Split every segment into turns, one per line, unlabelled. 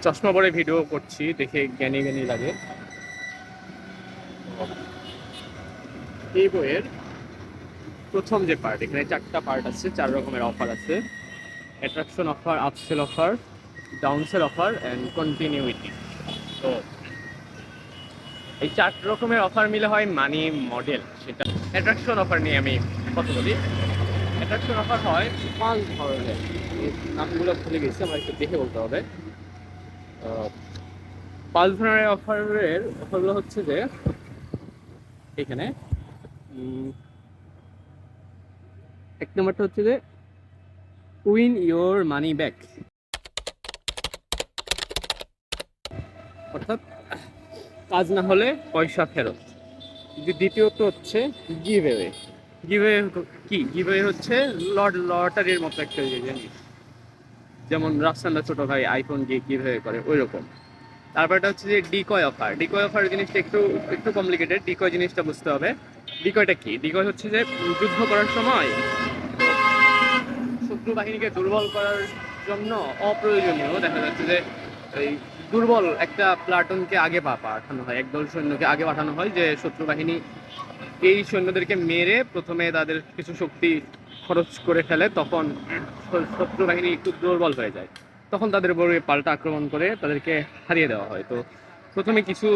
চশমা পরে ভিডিও করছি দেখে জ্ঞানী জ্ঞানী লাগে। এই বইয়ের প্রথম যে পার্ট, এখানে 4টা পার্ট আছে, 4 রকমের অফার আছে। Attraction offer, upsell offer, downsell offer and continuity. তো এই 4 রকমের অফার মিলে হয় মানি মডেল। সেটা অ্যাট্রাকশন অফার নিয়ে আমি কথা বলি। অ্যাট্রাকশন অফার হয় 5 ধরনের। এই নামগুলো ভুলে গেছি, আমার একটু দেখে বলতে হবে। 5 ধরনের অফারগুলো হচ্ছে যে এখানে 1 নম্বরটা হচ্ছে যে উইন ইওর মানি ব্যাক, অর্থাৎ কাজ না হলে পয়সা ফেরত। দ্বিতীয়ত হচ্ছে গিভঅ্যাওয়ে। গিভঅ্যাওয়ে কি? গিভঅ্যাওয়ে হচ্ছে লটারির মতো একটা জিনিস, যেমন রাফসানরা ছোট ভাই আইফোন গিভঅ্যাওয়ে করে ওই রকম। তারপরটা হচ্ছে যে ডিকয় অফার। ডিকয় অফার জিনিসটা একটু একটু কমপ্লিকেটেড। ডিকয় জিনিসটা বুঝতে হবে। ডিকয়টা কি? ডিকয় হচ্ছে যে যুদ্ধ করার সময় শত্রু বাহিনীকে দুর্বল করার জন্য অপ্রয়োজনীয় দেখা যাচ্ছে যে এই দুর্বল একটা প্লাটুনকে আগে পাঠানো হয়, একদল সৈন্যকে আগে পাঠানো হয়, যে শত্রু বাহিনী এই সৈন্যদেরকে মেরে প্রথমে তাদের কিছু শক্তি খরচ করে ফেলে, তখন শত্রু বাহিনী একটু দুর্বল হয়ে যায়, তখন তাদের উপরে পাল্টা আক্রমণ করে তাদেরকে হারিয়ে দেওয়া হয়। তো প্রথমে কিছু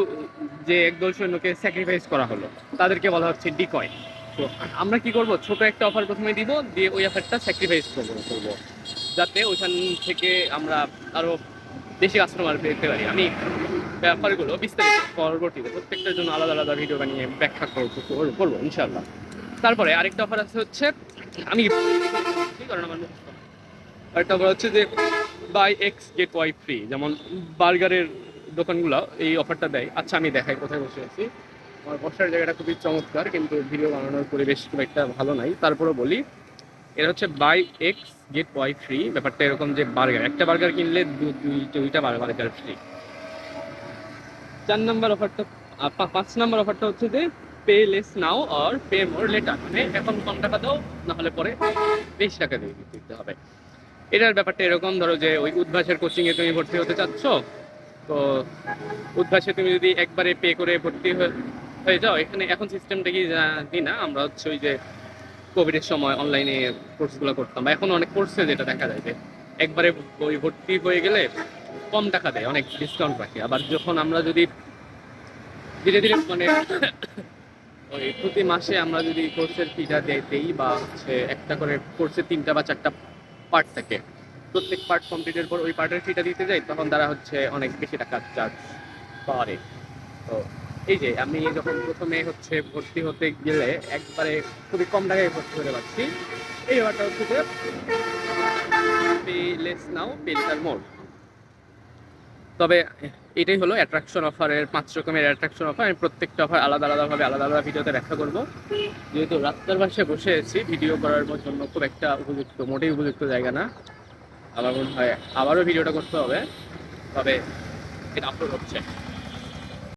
যে একদল সৈন্যকে স্যাক্রিফাইস করা হলো তাদেরকে বলা হচ্ছে ডিকয়। তো আমরা কি করব, ছোট একটা অফার প্রথমে দিব, দিয়ে ওই অফারটা স্যাক্রিফাইস করবো যাতে ওইখান থেকে আমরা আরো বেশি কাস্টমার পেতে পারি। আমি ব্যাপারগুলো বিস্তারিত পরবর্তীতে প্রত্যেকটার জন্য আলাদা আলাদা ভিডিও বানিয়ে ব্যাখ্যা করবো ইনশাল্লাহ। তারপরে আরেকটা অফার আছে হচ্ছে, আমি কারণ আমার আরেকটা অফার হচ্ছে যে buy X get Y free. যেমন বার্গারের দোকানগুলো এই অফারটা দেয়। আচ্ছা আমি দেখাই কোথায় বসে আছি। আমার বসার জায়গাটা খুবই চমৎকার, কিন্তু ভিডিও বানানোর পরিবেশ খুব একটা ভালো নাই, তারপরে বলি। এটা হচ্ছে buy X get Y free. ব্যাপারটা এরকম যে বার্গার, একটা বার্গার কিনলে দুইটা বার্গার ফ্রি। 5 নাম্বার অফারটা হচ্ছে যে pay less now or pay more letter, মানে এখন কম টাকা দাও, না হলে পরে বেশি টাকা দিয়ে দিতে হবে। এটার ব্যাপারটা এরকম, ধরো যে ওই উদ্ভাসের কোচিং এ তুমি ভর্তি হতে চাচ্ছ, তো উদ্ভাসে তুমি যদি একবারে পে করে ভর্তি হয়ে যাও, এখানে এখন সিস্টেমটা কি জানি না, আমরা হচ্ছে ওই যে কোভিডের সময় অনলাইনে কোর্সগুলো করতাম, বা এখন অনেক কোর্সে যেটা দেখা যায় যে একবারে ওই ভর্তি হয়ে গেলে কম টাকা দেয়, অনেক ডিসকাউন্ট রাখে। আবার যখন আমরা যদি ধীরে ধীরে মানে ওই প্রতি মাসে আমরা যদি কোর্সের ফিটা দেই, বা হচ্ছে একটা করে কোর্সের 3টা বা 4টা পার্ট থাকে, প্রত্যেক পার্ট কমপ্লিটের পর ওই পার্টের ফিটা দিতে যাই, তখন তারা হচ্ছে অনেক বেশি টাকা চার্জ করে। তো এই যে আমি যখন প্রথমে হচ্ছে ভর্তি হতে গেলে একবারে খুবই কম টাকায় ভর্তি হতে পারছি। এই ব্যাপারটা হচ্ছে যে pay less now pay later more. তবে এটাই হলো অ্যাট্রাকশন অফারের 5 রকমের অ্যাট্রাকশন অফার। আমি প্রত্যেকটা অফার আলাদা আলাদাভাবে আলাদা আলাদা ভিডিওতে ব্যাখ্যা করবো। যেহেতু রাস্তার পাশে বসে আছি, ভিডিও করার জন্য খুব একটা উপযুক্ত, মোটেই উপযুক্ত জায়গা না। আমার মনে হয় আবারও ভিডিওটা করতে হবে, তবে এটা আপলোড হচ্ছে।